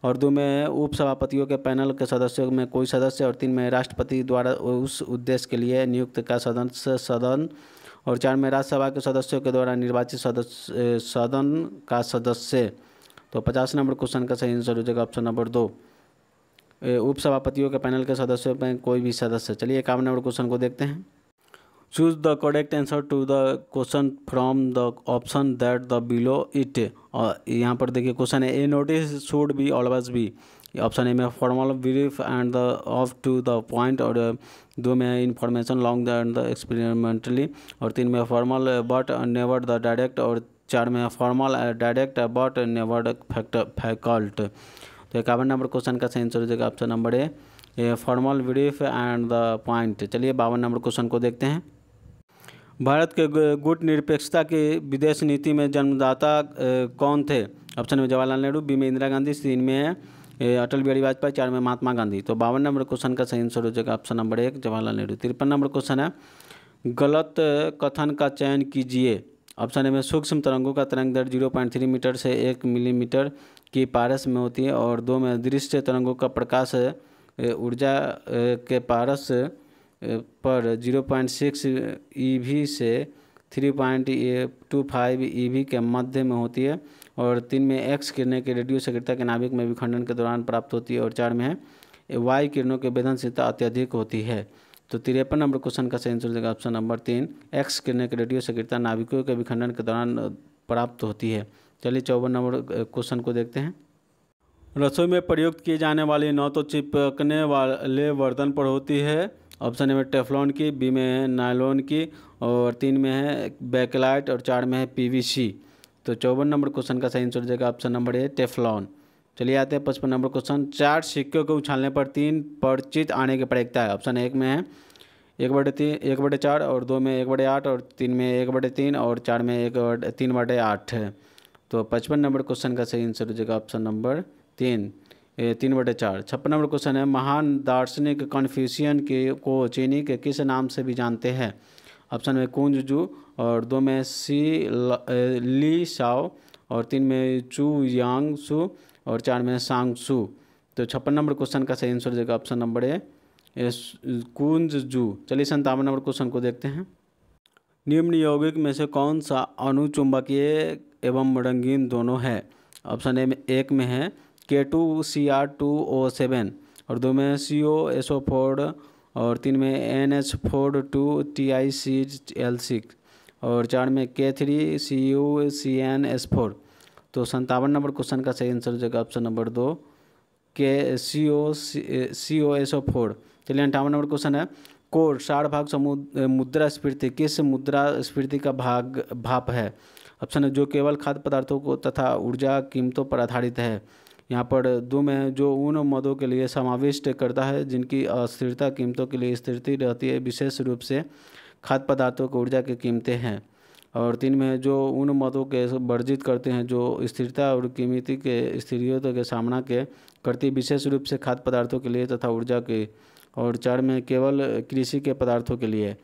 Speaker 1: और 2 में उपसभापतियों के पैनल के सदस्यों में कोई सदस्य और 3 में राष्ट्रपति द्वारा उस उद्देश्य के लिए नियुक्त का सदन और 4 में राज्यसभा के सदस्यों के द्वारा निर्वाचित सदन का सदस्य। तो 50 नंबर क्वेश्चन का सही आंसर हो जाएगा ऑप्शन नंबर 2 उपसभापतियों के पैनल के सदस्यों में कोई भी सदस्य। चलिए 51 नंबर क्वेश्चन को देखते हैं। Choose the correct answer to the question from the option that the below it. और यहाँ पर देखिए क्वेश्चन है a notice should be always be. Option A में formal brief and the of to the point और 2 में information long and the experimentally और 3 में formal but never the direct और 4 में formal direct but never factual. तो 51 नंबर क्वेश्चन का सही आंसर हो जाएगा option number a formal brief and the point. चलिए 52 नंबर क्वेश्चन को देखते हैं। भारत के गुट निरपेक्षता की विदेश नीति में जन्मदाता कौन थे। ऑप्शन में जवाहरलाल नेहरू, बी में इंदिरा गांधी, 3 में अटल बिहारी वाजपेयी, 4 में महात्मा गांधी। तो 52 नंबर क्वेश्चन का सही आंसर हो जाएगा option number 1 Jawaharlal Nehru. 53 number question है गलत कथन का चयन कीजिए। ऑप्शन ए में सूक्ष्म तरंगों का तरंग दर 0.3 मीटर से 1 मिलीमीटर की पारस में होती है और 2 में दृश्य तरंगों का प्रकाश ऊर्जा के पारस पर 0.6 EV से 3.25 EV के मध्य में होती है और 3 में एक्स किरणें की रेडियो सक्रियता के नाभिक में विखंडन के दौरान प्राप्त होती है और 4 में है वाई किरणों की वेदनशीलता अत्यधिक होती है। तो 53 नंबर क्वेश्चन का सही आंसर हो जाएगा ऑप्शन नंबर 3 एक्स किरणें की रेडियो सक्रियता नाभिकों के विखंडन के दौरान प्राप्त होती है। चलिए 54 नंबर क्वेश्चन को देखते हैं। रसोई में प्रयुक्त किए जाने वाली न तो चिपकने वाले बर्तन पर होती है। ऑप्शन ए में टेफ्लॉन की, बी में है नायलॉन की और 3 में है बैकलाइट और 4 में है PVC। तो 54 नंबर क्वेश्चन का सही आंसर हो जाएगा ऑप्शन नंबर ए टेफ्लॉन। चलिए आते हैं 55 नंबर क्वेश्चन। 4 सिक्कों को उछालने पर 3 पर चित आने की प्रायिकता है। ऑप्शन 1 में है 1/4 और 2 में 1/8 और 3 में 1/3 और 4 में 3/8 है। तो 55 नंबर क्वेश्चन का सही आंसर हो जाएगा ऑप्शन नंबर 3 3/4। 56 नंबर क्वेश्चन है महान दार्शनिक कन्फ्यूशियन को चीनी के किस नाम से भी जानते हैं। ऑप्शन में कुंज जू, और 2 में ली शाओ, और 3 में चू यांग सू, और 4 में सांग सू। तो 56 नंबर क्वेश्चन का सही आंसर हो जाएगा ऑप्शन नंबर ए कुंज जू। चलिए 57 नंबर क्वेश्चन को देखते हैं। निम्न यौगिक में से कौन सा अणु चुंबकीय एवं रंगीन दोनों है? ऑप्शन ए में एक में है K2Cr2O7, और 2 में COSO4, और 3 में NH4 2TiCl6, और 4 में K3CuCnS4। तो 57 नंबर क्वेश्चन का सही आंसर हो जाएगा ऑप्शन नंबर 2 COSO4। चलिए 58 नंबर क्वेश्चन है। कोड 60 भाग मुद्रास्फीति किस मुद्रास्फीति का भाप है? ऑप्शन है जो केवल खाद्य पदार्थों को तथा ऊर्जा कीमतों पर आधारित है। यहाँ पर 2 में जो उन मदों के लिए समाविष्ट करता है जिनकी अस्थिरता कीमतों के लिए स्थिरती रहती है, विशेष रूप से खाद्य पदार्थों को ऊर्जा की कीमतें हैं। और 3 में जो उन मदों के वर्जित करते हैं जो स्थिरता और कीमती के स्थितियों के सामना के करती, विशेष रूप से खाद्य पदार्थों के लिए तथा ऊर्जा के। और 4 में केवल कृषि के पदार्थों के लिए।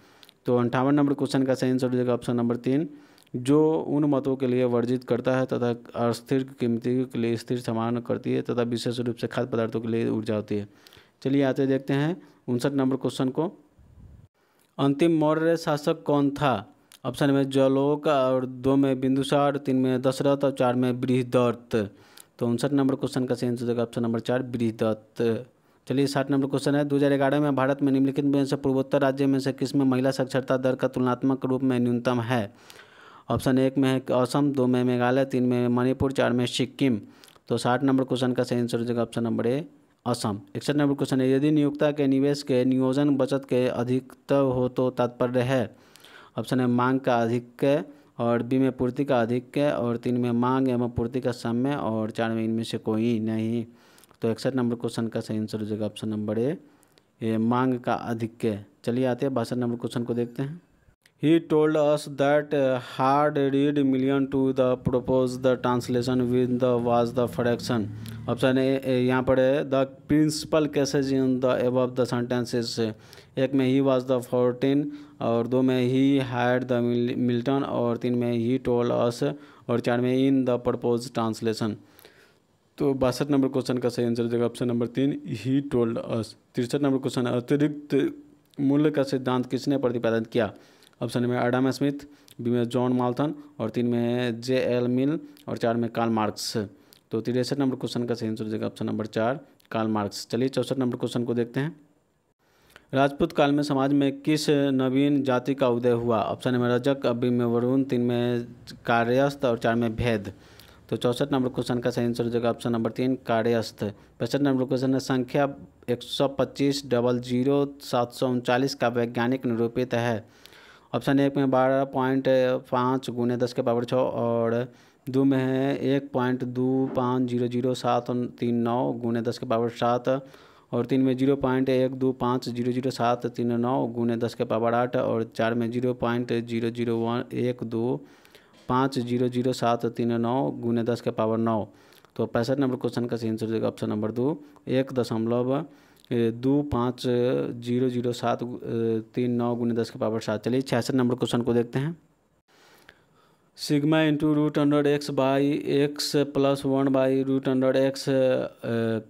Speaker 1: तो 58 नंबर क्वेश्चन का सही आंसर हो जाएगा ऑप्शन नंबर 3 जो उन मतों के लिए वर्जित करता है तथा अस्थिर कीमती के लिए स्थिर समान करती है तथा विशेष रूप से खाद्य पदार्थों के लिए ऊर्जा होती है। चलिए आते देखते हैं 59 नंबर क्वेश्चन को। अंतिम मौर्य शासक कौन था? ऑप्शन में जलोक, और 2 में बिंदुसार, 3 में दशरथ, और 4 में बृहदत्त। तो 59 नंबर क्वेश्चन का सही आंसर हो जाएगा ऑप्शन नंबर 4 बृहदत्त। चलिए 60 नंबर क्वेश्चन है। 2011 में भारत में निम्नलिखित में से पूर्वोत्तर राज्य में से किसमें महिला साक्षरता दर का तुलनात्मक रूप में न्यूनतम है? ऑप्शन 1 में है असम, 2 में मेघालय, 3 में मणिपुर, 4 में सिक्किम। तो 60 नंबर क्वेश्चन का सही आंसर हो जाएगा option number A Assam. 61 number question है। यदि नियोक्ता के निवेश के नियोजन बचत के अधिकतम हो तो तात्पर्य है? ऑप्शन है मांग का आधिक्य, और बी में पूर्ति का आधिक्य, और 3 में मांग एवं पूर्ति का साम्य, और 4 में इनमें से कोई नहीं। तो 61 नंबर क्वेश्चन का सही आंसर हो जाएगा ऑप्शन नंबर ए मांग का आधिक्य। चलिए आते हैं 62 नंबर क्वेश्चन को देखते हैं। He told us that hard read million to the propose the translation with the was the fraction। Option A यहाँ पर है the principal cases in the above the sentences। एक में ही was the 14, और 2 में ही had the मिल्टन, और 3 में ही told us, और 4 में इन द proposed translation। तो 62 नंबर क्वेश्चन का सही आंसर हो जाएगा option number 3 he told us. 63 number question अतिरिक्त मूल्य का सिद्धांत किसने प्रतिपादित किया? ऑप्शन में एडम स्मिथ, बी में जॉन माल्थन, और 3 में JL मिल, और 4 में कार्ल मार्क्स। तो 63 नंबर क्वेश्चन का सही आंसर हो जाएगा ऑप्शन नंबर 4 कार्ल मार्क्स। चलिए 64 नंबर क्वेश्चन को देखते हैं। राजपूत काल में समाज में किस नवीन जाति का उदय हुआ? ऑप्शन में रजक, बी में वरुण, 3 में कार्यस्थ, और 4 में भेद। तो 64 नंबर क्वेश्चन का सही आंसर हो जाएगा ऑप्शन नंबर 3 कार्यस्थ। 65 नंबर क्वेश्चन है संख्या 125,00739 का वैज्ञानिक निरूपित है। ऑप्शन 1 में 12.5 × 10⁻⁶, और 2 में है 1.2500739 × 10⁻⁷, और 3 में 0.125000739 × 10⁻⁸, और 4 में 0.00125000739 × 10⁻⁹। तो 65 नंबर क्वेश्चन का सही आंसर हो जाएगा ऑप्शन नंबर 2 1.2500739 × 10⁻⁷। चलिए 66 नंबर क्वेश्चन को देखते हैं। Sigma into √100x by x plus 1/√100x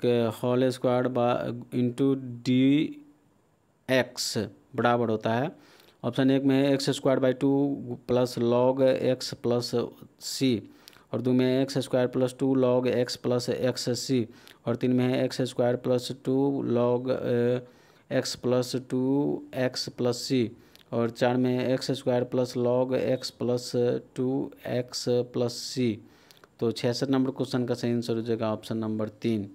Speaker 1: के होल स्क्वायर इंटू dx बराबर होता है। ऑप्शन 1 में है x²/2 plus log x plus c, और 2 में x² + 2 log x plus xc, और 3 में है x² + 2 log x plus 2x plus c, और 4 में x² + log x plus 2x plus c। तो 66 नंबर क्वेश्चन का सही आंसर हो जाएगा option number 3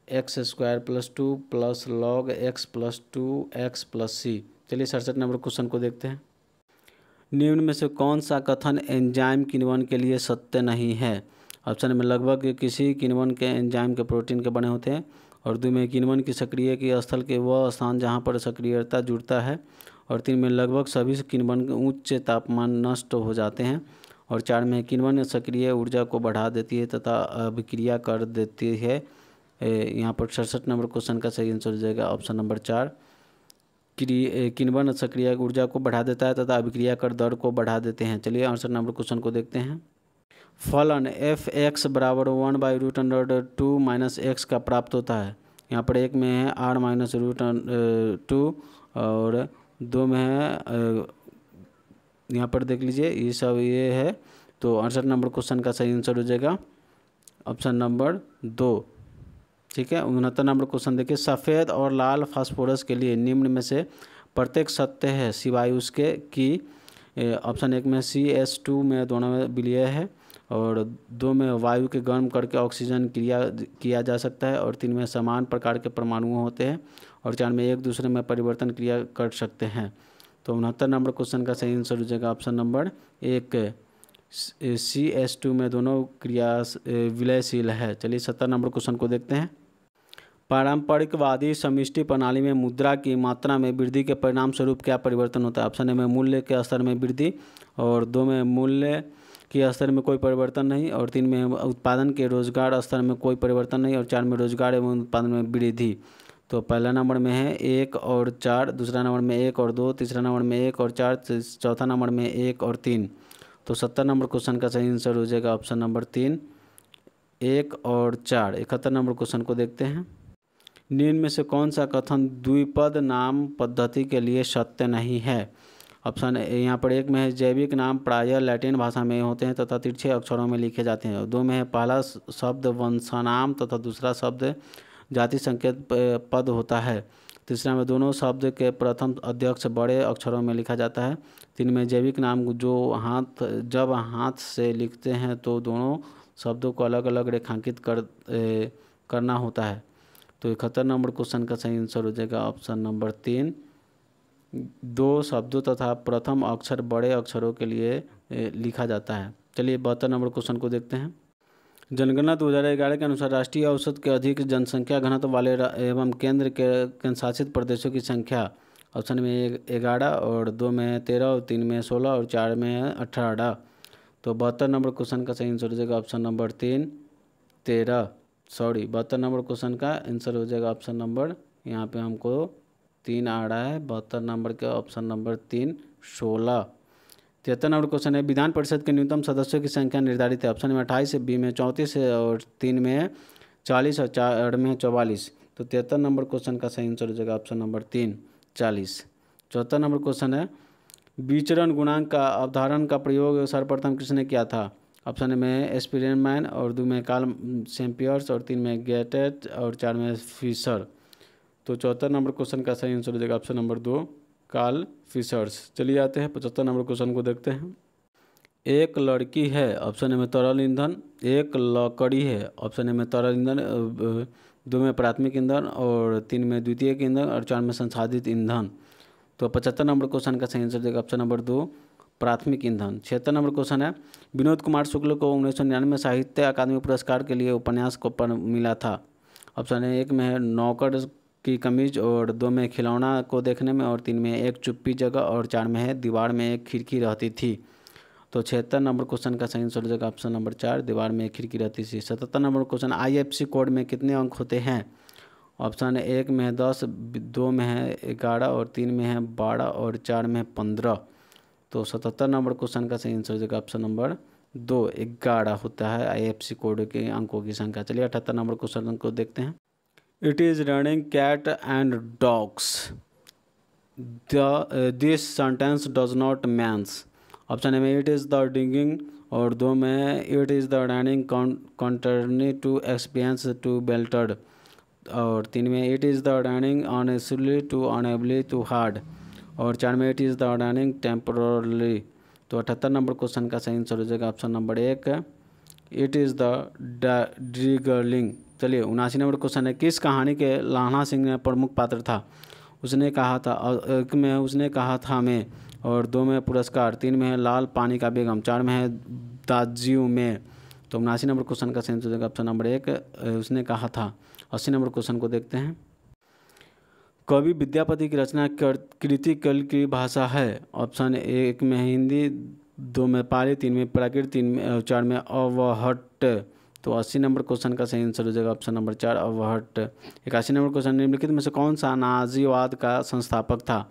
Speaker 1: x² + 2 plus log x plus 2x plus c। चलिए 67 नंबर क्वेश्चन को देखते हैं। निम्न में से कौन सा कथन एंजाइम किण्वन के लिए सत्य नहीं है? ऑप्शन में लगभग किसी किण्वन के एंजाइम के प्रोटीन के बने होते हैं, और 2 में किण्वन की सक्रिय के स्थल के वह स्थान जहाँ पर सक्रियता जुड़ता है, और 3 में लगभग सभी किण्वन उच्च तापमान नष्ट हो जाते हैं, और 4 में किण्वन सक्रिय ऊर्जा को बढ़ा देती है तथा अभिक्रिया कर देती है। यहाँ पर 67 नंबर क्वेश्चन का सही आंसर हो जाएगा ऑप्शन नंबर 4 किण्वन सक्रिय ऊर्जा को बढ़ा देता है तथा अभिक्रिया कर दर को बढ़ा देते हैं। चलिए 68 नंबर क्वेश्चन को देखते हैं। फलन f(x) बराबर 1/√2 - x का प्राप्त होता है। यहाँ पर एक में है r - √2 और दो में है यहाँ पर देख लीजिए ये सब ये है। तो 68 नंबर क्वेश्चन का सही आंसर हो जाएगा ऑप्शन नंबर 2। ठीक है। 69 नंबर क्वेश्चन देखिए, सफ़ेद और लाल फास्फोरस के लिए निम्न में से प्रत्येक सत्य है सिवाय उसके कि ऑप्शन 1 में CH2 में दोनों में विलय है, और 2 में वायु के गर्म करके ऑक्सीजन किया जा सकता है, और 3 में समान प्रकार के परमाणु होते हैं, और 4 में एक दूसरे में परिवर्तन क्रिया कर सकते हैं। तो 69 नंबर क्वेश्चन का सही आंसर हो जाएगा ऑप्शन नंबर 1, CH2 में दोनों क्रिया विलयशील है। चलिए 70 नंबर क्वेश्चन को देखते हैं। पारंपरिकवादी समष्टि प्रणाली में मुद्रा की मात्रा में वृद्धि के परिणाम स्वरूप क्या परिवर्तन होता है? ऑप्शन ए में मूल्य के स्तर में वृद्धि, और 2 में मूल्य के स्तर में कोई परिवर्तन नहीं, और 3 में उत्पादन के रोजगार स्तर में कोई परिवर्तन नहीं, और 4 में रोजगार एवं उत्पादन में वृद्धि। तो पहला नंबर में है 1 और 4, दूसरा नंबर में 1 और 2, तीसरा नंबर में 1 और 4, चौथा नंबर में 1 और 3। तो 70 नंबर क्वेश्चन का सही आंसर हो जाएगा ऑप्शन नंबर 3, 1 और 4। 71 नंबर क्वेश्चन को देखते हैं। निम्न में से कौन सा कथन द्विपद नाम पद्धति के लिए सत्य नहीं है? ऑप्शन यहाँ पर 1 में है जैविक नाम प्रायः लैटिन भाषा में होते हैं तथा तिरछे अक्षरों में लिखे जाते हैं। 2 में है पहला शब्द वंशनाम तथा दूसरा शब्द जाति संकेत पद होता है। तीसरा में दोनों शब्द के प्रथम अध्यक्ष बड़े अक्षरों में लिखा जाता है। 3 में जैविक नाम जब हाथ से लिखते हैं तो दोनों शब्दों को अलग अलग रेखांकित करना होता है। तो 71 नंबर क्वेश्चन का सही आंसर हो जाएगा ऑप्शन नंबर 3, 2 शब्दों तथा प्रथम अक्षर बड़े अक्षरों के लिए लिखा जाता है। चलिए 72 नंबर क्वेश्चन को देखते हैं। जनगणना 2011 के अनुसार राष्ट्रीय औसत के अधिक जनसंख्या घनत्व वाले एवं केंद्र शासित प्रदेशों की संख्या ऑप्शन में 11, और 2 में 13, और 3 में 16, और 4 में 18। तो 72 नंबर क्वेश्चन का सही आंसर हो जाएगा ऑप्शन नंबर 3, 13। 72 नंबर क्वेश्चन का आंसर हो जाएगा ऑप्शन नंबर, यहाँ पे हमको 3 आ रहा है। 72 नंबर का ऑप्शन नंबर 3, 16। 73 नंबर क्वेश्चन है, विधान परिषद के न्यूनतम सदस्यों की संख्या निर्धारित है। ऑप्शन में 28 है, बी में 34 है, और 3 में 40, और 4 में 44। तो 73 नंबर क्वेश्चन का सही आंसर हो जाएगा ऑप्शन नंबर 3, 40। 74 नंबर क्वेश्चन है, विचरण गुणांक का अवधारण का प्रयोग सर्वप्रथम किसने किया था? ऑप्शन में स्पीडमैन, और 2 में कार्ल सैम्पियर्स, और 3 में गेटेट, और 4 में फिशर। तो 74 नंबर क्वेश्चन का सही आंसर हो जाएगा ऑप्शन नंबर 2, कार्ल फिशर्स। चलिए आते हैं 75 नंबर क्वेश्चन को देखते हैं। एक लड़की है, ऑप्शन ए में तरल ईंधन। एक लकड़ी है, ऑप्शन ए में तरल ईंधन, 2 में प्राथमिक ईंधन, और 3 में द्वितीयक ईंधन, और 4 में संसाधित ईंधन। तो 75 नंबर क्वेश्चन का सही आंसर देगा ऑप्शन नंबर 2, प्राथमिक ईंधन। 76 नंबर क्वेश्चन है, विनोद कुमार शुक्ल को 1999 में साहित्य अकादमी पुरस्कार के लिए उपन्यास को पर मिला था। ऑप्शन 1 में है नौकर की कमीज, और 2 में खिलौना को देखने में, और 3 में एक चुप्पी जगह, और 4 में है दीवार में एक खिड़की रहती थी। तो 76 नंबर क्वेश्चन का सही आंसर हो जाएगा ऑप्शन नंबर 4, दीवार में एक खिड़की रहती थी। 77 नंबर क्वेश्चन, IFC कोड में कितने अंक होते हैं? ऑप्शन 1 में है 10, 2 में है 11, और 3 में है 12, और 4 में है 15। तो 77 नंबर क्वेश्चन का सही आंसर हो जाएगा ऑप्शन नंबर 2, 11 होता है IFC कोड के अंकों की संख्या। चलिए 78 नंबर क्वेश्चन को देखते हैं। It is running cat and dogs, this sentence does not means. Option A में इट इज़ द डिंगिंग, और 2 में it is the running contrary to experience to belted, और 3 में it is the running honestly to unably to hard, और 4 में it is the running temporarily. तो 78 नंबर क्वेश्चन का सही आंसर हो जाएगा option number 1, it is the ड्रिगलिंग। चलिए 79 नंबर क्वेश्चन है, किस कहानी के लाना सिंह में प्रमुख पात्र था? उसने कहा था, 1 में उसने कहा था मैं, और 2 में पुरस्कार, 3 में है लाल पानी का बेगम, 4 में है दाजियों में। तो 79 नंबर क्वेश्चन का सही आंसर हो जाएगा ऑप्शन नंबर 1, उसने कहा था। 80 नंबर क्वेश्चन को देखते हैं। कवि विद्यापति की रचना कृति कल की भाषा है। ऑप्शन 1 में हिंदी, 2 में पाली, 3 में प्राकृत, 4 में अवहट्ट। तो 80 नंबर क्वेश्चन का सही आंसर हो जाएगा option number 4 Albert. 81 number question, निम्नलिखित में से कौन सा नाजीवाद का संस्थापक था?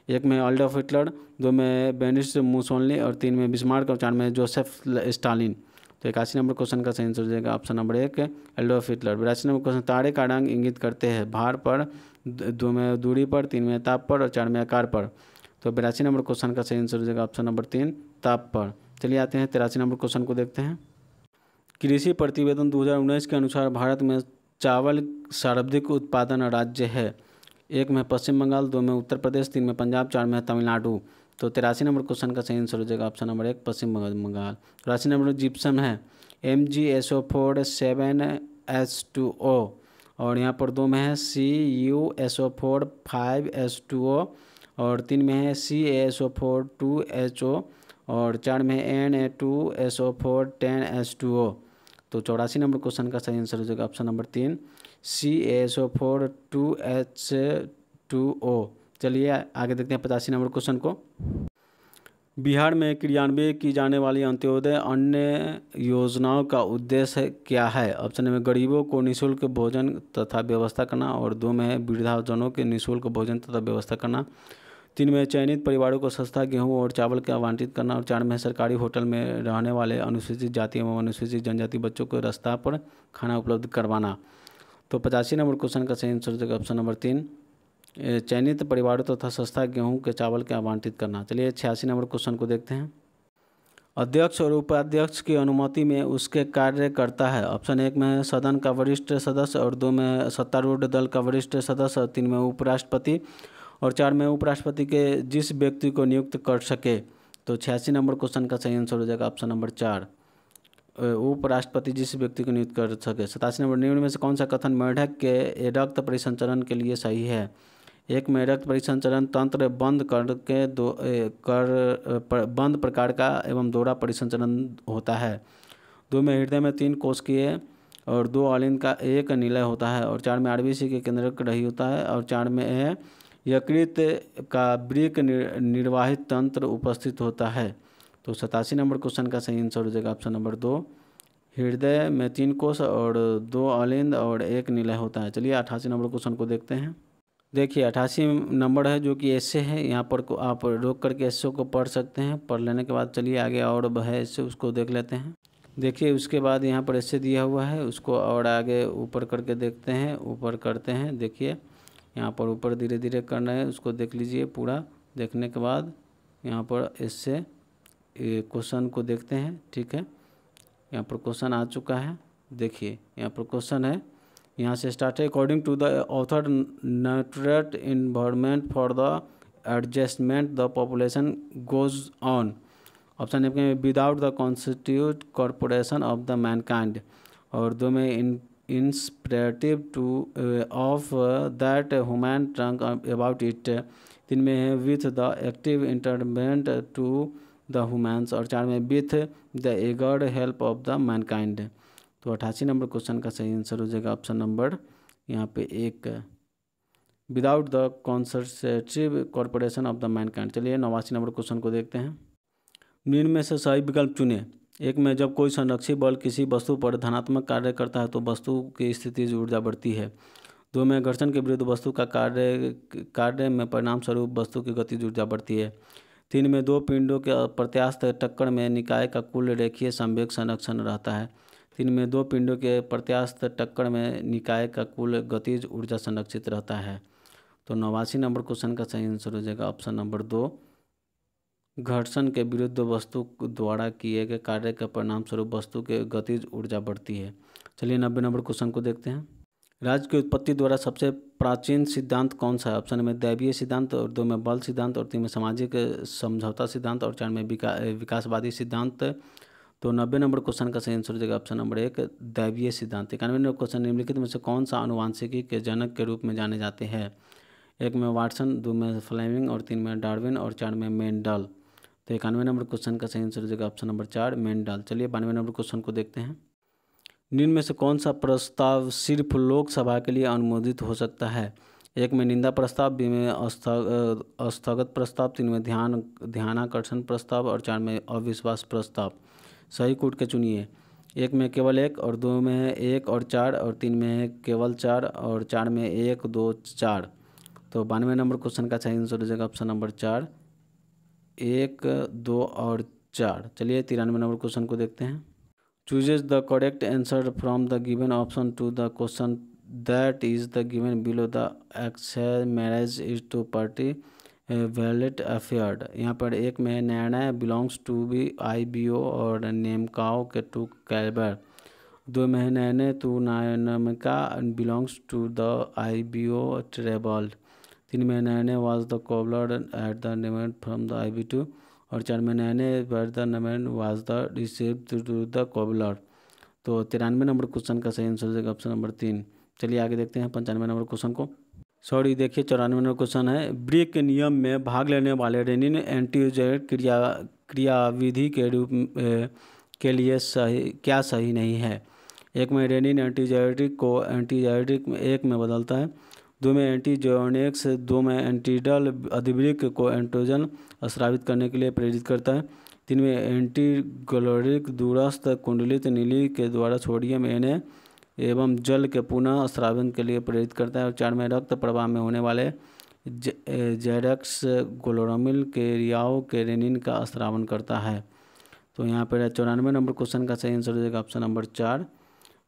Speaker 1: 1 में एडोल्फ हिटलर, 2 में बेनिटो मुसोलिनी और 3 में बिस्मार्क और 4 में जोसेफ स्टालिन। तो 81 नंबर क्वेश्चन का सही आंसर हो जाएगा option number 1 Adolf Hitler. 82 number question, तारे का रंग इंगित करते हैं भार पर, 2 में दूरी पर, 3 में ताप पर और 4 में आकार पर। तो 82 नंबर क्वेश्चन का सही आंसर हो जाएगा ऑप्शन नंबर 3 ताप पर। चलिए आते हैं 83 नंबर क्वेश्चन को देखते हैं। कृषि प्रतिवेदन 2019 के अनुसार भारत में चावल सर्वाधिक उत्पादन राज्य है। 1 में पश्चिम बंगाल, 2 में उत्तर प्रदेश, 3 में पंजाब, 4 में तमिलनाडु। तो 83 नंबर क्वेश्चन का सही आंसर हो जाएगा ऑप्शन नंबर 1 पश्चिम बंगाल। 83 नंबर जिप्सम है MgSO4 7H2O और यहाँ पर 2 में है CuSO4 5H2O और 3 में है CaSO4 2HO और 4 में है Na2SO4 10H2O। तो 84 नंबर क्वेश्चन का सही आंसर हो जाएगा ऑप्शन नंबर 3 CaSO4 2H2O। चलिए आगे देखते हैं 85 नंबर क्वेश्चन को। बिहार में क्रियान्वित की जाने वाली अंत्योदय अन्य योजनाओं का उद्देश्य क्या है? ऑप्शन में गरीबों को निःशुल्क भोजन तथा व्यवस्था करना और 2 में है वृद्धाजनों के निःशुल्क भोजन तथा व्यवस्था करना, 3 में चयनित परिवारों को सस्ता गेहूं और चावल का आवंटित करना और 4 में सरकारी होटल में रहने वाले अनुसूचित जाति एवं अनुसूचित जनजाति बच्चों को रास्ता पर खाना उपलब्ध करवाना। तो 85 नंबर क्वेश्चन का सही आंसर हो जाएगा ऑप्शन नंबर 3 चयनित परिवारों तथा सस्ता गेहूं के चावल के आवंटित करना। चलिए 86 नंबर क्वेश्चन को देखते हैं। अध्यक्ष और उपाध्यक्ष की अनुमति में उसके कार्य करता है। ऑप्शन 1 में सदन का वरिष्ठ सदस्य और 2 में सत्तारूढ़ दल का वरिष्ठ सदस्य और 3 में उपराष्ट्रपति और 4 में उपराष्ट्रपति के जिस व्यक्ति को नियुक्त कर सके। तो 86 नंबर क्वेश्चन का सही आंसर हो जाएगा ऑप्शन नंबर 4 उपराष्ट्रपति जिस व्यक्ति को नियुक्त कर सके। 87 नंबर, निम्न में से कौन सा कथन मेढक के रक्त परिसंचरण के लिए सही है? 1 में रक्त परिसंचरण तंत्र बंद करके बंद प्रकार का एवं दोहरा परिसंचरण होता है। 2 में हृदय में 3 कोशिकीय और 2 ऑलिन का 1 निलय होता है और 4 में RBC के केंद्रक रही होता है और 4 में है यकृत का वृक्क निर्वाहित तंत्र उपस्थित होता है। तो 87 नंबर क्वेश्चन का सही आंसर हो जाएगा ऑप्शन नंबर 2 हृदय में 3 कोश और 2 ऑलिंद और 1 निलय होता है। चलिए 88 नंबर क्वेश्चन को देखते हैं। देखिए 88 नंबर है जो कि एस्से है, यहाँ पर आप रोक करके एस्से को पढ़ सकते हैं। पढ़ लेने के बाद चलिए आगे और है एस्से उसको देख लेते हैं। देखिए उसके बाद यहाँ पर एस्से दिया हुआ है उसको और आगे ऊपर करके देखते हैं, ऊपर करते हैं। देखिए यहाँ पर ऊपर धीरे धीरे करना है, उसको देख लीजिए। पूरा देखने के बाद यहाँ पर एस्से क्वेश्चन को देखते हैं। ठीक है, यहाँ पर क्वेश्चन आ चुका है। देखिए यहाँ पर क्वेश्चन है, यहाँ से स्टार्ट है। According to the author natural environment for the adjustment the population goes on. Option एक में without the constitute cooperation of the mankind और 2 में inspirative to of that human trunk about it, 3 में है with the active intervention to the humans और 4 में with the eager help of the mankind. तो 88 नंबर क्वेश्चन का सही आंसर हो जाएगा ऑप्शन नंबर यहाँ पे 1 without the concerted cooperation of the mankind. चलिए 89 नंबर क्वेश्चन को देखते हैं। निम्न में से सही विकल्प चुने। 1 में जब कोई संरक्षी बल किसी वस्तु पर धनात्मक कार्य करता है तो वस्तु की स्थितिज ऊर्जा बढ़ती है। 2 में घर्षण के विरुद्ध वस्तु का कार्य में परिणाम स्वरूप वस्तु की गतिज ऊर्जा बढ़ती है। 3 में 2 पिंडों के प्रत्यास्थ टक्कर में निकाय का कुल रेखीय संवेग संरक्षण रहता है। 3 में 2 पिंडों के प्रत्यास्थ टक्कर में निकाय का कुल गतिज ऊर्जा संरक्षित रहता है। तो 89 नंबर क्वेश्चन का सही आंसर हो जाएगा ऑप्शन नंबर 2 घर्षण के विरुद्ध वस्तु द्वारा किए गए कार्य के परिणाम स्वरूप वस्तु के गतिज ऊर्जा बढ़ती है। चलिए 90 नंबर क्वेश्चन को देखते हैं। राज्य की उत्पत्ति द्वारा सबसे प्राचीन सिद्धांत कौन सा है? ऑप्शन में दैवीय सिद्धांत और 2 में बल सिद्धांत और 3 में सामाजिक समझौता सिद्धांत और 4 में विकासवादी सिद्धांत। तो 90 नंबर क्वेश्चन का सही आंसर हो जाएगा ऑप्शन नंबर 1 दैवीय सिद्धांत। 91 नंबर क्वेश्चन, निम्नलिखित में से कौन सा आनुवांशिकी के जनक के रूप में जाने जाते हैं? 1 में वाटसन, 2 में फ्लेमिंग और 3 में डार्विन और 4 में मेंडल। तो 91 नंबर क्वेश्चन का सही आंसर हो जाएगा ऑप्शन नंबर 4 मेंडल। चलिए 92 नंबर क्वेश्चन को देखते हैं। निम्न में से कौन सा प्रस्ताव सिर्फ लोकसभा के लिए अनुमोदित हो सकता है? 1 में निंदा प्रस्ताव, 2 में स्थगत प्रस्ताव, 3 में ध्यानाकर्षण प्रस्ताव और 4 में अविश्वास प्रस्ताव। सही कूट के चुनिए। एक में केवल एक, और दो में है एक और चार, और तीन में है केवल चार, और चार में एक दो चार। तो 92 नंबर क्वेश्चन का सही आंसर हो जाएगा ऑप्शन नंबर 4, 1 2 और 4। चलिए 93 नंबर क्वेश्चन को देखते हैं। Chooses the correct answer from the given option to the question that is the given below the excess marriage is to party valid affair. यहाँ पर एक में निर्णय belongs to be I B O और नेमकाओ के टू कैलबर। दो में निर्णय टू नायनमिका belongs to the I B O treble. तीन में निर्णय was the cobbler at the नेमेंट from the I B to, और चार में निर्णय वर द नेमेंट was the receive to the cobbler. तो 93 नंबर क्वेश्चन का सही आंसर हो जाएगा ऑप्शन नंबर 3। चलिए आगे देखते हैं 95 नंबर क्वेश्चन को। सॉरी देखिए 94 नंबर क्वेश्चन है, ब्रेक के नियम में भाग लेने वाले रेनिन एंटीजोइड क्रियाविधि के रूप के लिए सही नहीं है। एक में रेनिन एंटीजाइडिक को एंटीजाइडिक एक में बदलता है, दो में एंटीजोनिक्स, दो में एंटीडल अधिवृक्क को एंट्रोजन स्रावित करने के लिए प्रेरित करता है, तीन में एंटीग्लोरिक दूरस्थ कुंडलित नीली के द्वारा सोडियम Na एवं जल के पुनः स्रावन के लिए प्रेरित करता है, और चार में रक्त प्रवाह में होने वाले जेरेक्स ग्लोरामिल के रियाओं के रेनिन का स्रावन करता है। तो यहाँ पर 94 नंबर क्वेश्चन का सही आंसर हो जाएगा ऑप्शन नंबर 4,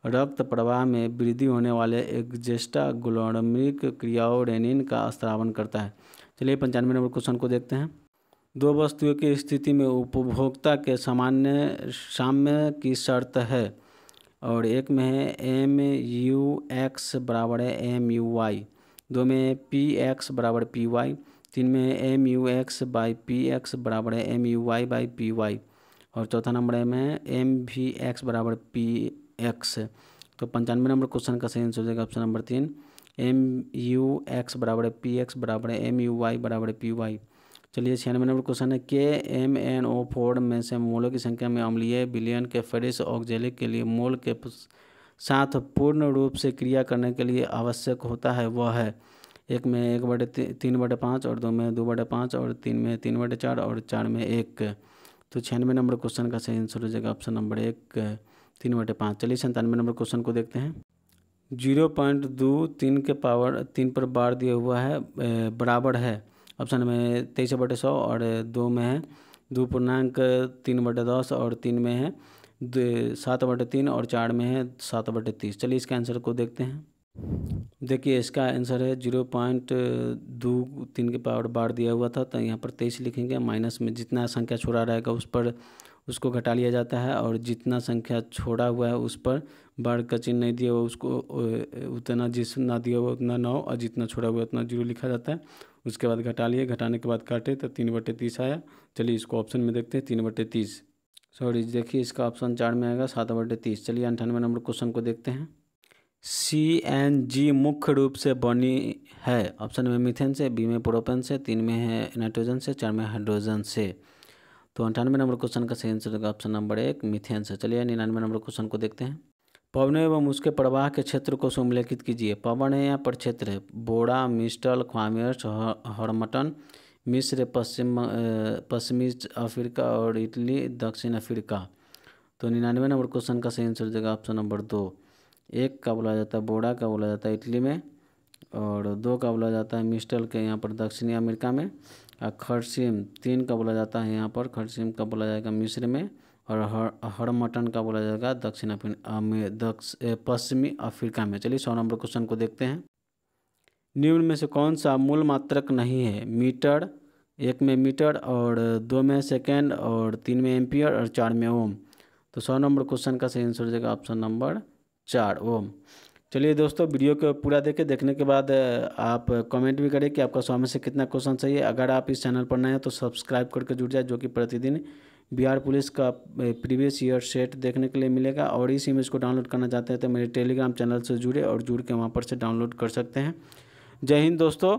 Speaker 1: रक्त प्रवाह में वृद्धि होने वाले एक्जेस्टा ग्लोरामिक क्रियाओं रेनिन का स्रावन करता है। चलिए 95 नंबर क्वेश्चन को देखते हैं। दो वस्तुओं की स्थिति में उपभोक्ता के साम्य की शर्त है, और एक में है एम यू एक्स बराबर है एम यू वाई, दो में पी एक्स बराबर पी वाई, तीन में है M U X by P X बराबर है M U Y by P Y, और चौथा नंबर में है एम वी एक्स बराबर पी एक्स। तो 95 नंबर क्वेश्चन का सही आंसर हो जाएगा option number 3, M U X बराबर है पी एक्स बराबर है एम यू वाई बराबर है पी वाई। चलिए 96 नंबर क्वेश्चन है, के एम एन ओ 4 में से मोलों की संख्या में अम्लीय विलयन के फेरिस ऑक्जेलिक के लिए मोल के साथ पूर्ण रूप से क्रिया करने के लिए आवश्यक होता है वह है, एक में 1/3/5, और दो में 2/5, और तीन में 3/4, और चार में 1। तो 96 नंबर क्वेश्चन का सही आंसर हो जाएगा ऑप्शन नंबर 1, 3/5। चलिए 97 नंबर क्वेश्चन को देखते हैं। 0.2 3 के पावर 3 पर बार दिया हुआ है बराबर है, ऑप्शन में 23/100, और दो में है 2.3/10, और तीन में है 7/3, और चार में है 7/30। चलिए इसका आंसर को देखते हैं। देखिए इसका आंसर है 0.2 3 के पावर बार दिया हुआ था, तो यहाँ पर 23 लिखेंगे, माइनस में जितना संख्या छोड़ा रहेगा उस पर उसको घटा लिया जाता है, और जितना संख्या छोड़ा हुआ है उस पर बार का चिन्ह नहीं दिया हुआ उसको उतना, जितना दिया हुआ उतना 9, और जितना छोड़ा हुआ उतना 0 लिखा जाता है। उसके बाद घटा लिए, घटाने के बाद काटे तो 3/30 आया। चलिए इसको ऑप्शन में देखते हैं 3/30। सॉरी देखिए इसका ऑप्शन 4 में आएगा 7/30। चलिए 98 नंबर क्वेश्चन को देखते हैं। CNG मुख्य रूप से बनी है, ऑप्शन में मीथेन से, बी में प्रोपेन से, तीन में है नाइट्रोजन से, चार में हाइड्रोजन से। तो 98 नंबर क्वेश्चन का सही आंसर होगा ऑप्शन नंबर 1, मीथेन से। चलिए 99 नंबर क्वेश्चन को देखते हैं। पवन एवं उसके प्रवाह के क्षेत्र को सुमेलित कीजिए। पवन है या प्रक्षेत्र है, बोड़ा, मिस्टल, ख्वामियर्स, हॉर्मटन, मिस्र, पश्चिमी अफ्रीका, और इटली, दक्षिण अफ्रीका। तो 99 नंबर क्वेश्चन का सही आंसर हो जाएगा ऑप्शन नंबर 2, एक का बोला जाता है बोड़ा का बोला जाता है इटली में, और दो का बोला जाता है मिस्टल के यहाँ पर दक्षिणी अमेरिका में, और खरसिम तीन का बोला जाता है यहाँ पर खरसिम का बोला जाएगा मिस्र में, और हॉर्मटन का बोला जाएगा पश्चिमी अफ्रीका में। चलिए 100 नंबर क्वेश्चन को देखते हैं। निम्न में से कौन सा मूल मात्रक नहीं है, मीटर, एक में मीटर, और दो में सेकेंड, और तीन में एम्पियर, और चार में ओम। तो 100 नंबर क्वेश्चन का सही आंसर हो जाएगा ऑप्शन नंबर 4, ओम। चलिए दोस्तों वीडियो को पूरा देखने के बाद आप कमेंट भी करें कि आपका 100 में से कितना क्वेश्चन सही है। अगर आप इस चैनल पर नए हैं तो सब्सक्राइब करके जुड़ जाए, जो कि प्रतिदिन बिहार पुलिस का प्रीवियस ईयर सेट देखने के लिए मिलेगा। और इस इमेज को डाउनलोड करना चाहते हैं तो मेरे टेलीग्राम चैनल से जुड़े और जुड़ के वहाँ पर से डाउनलोड कर सकते हैं। जय हिंद दोस्तों।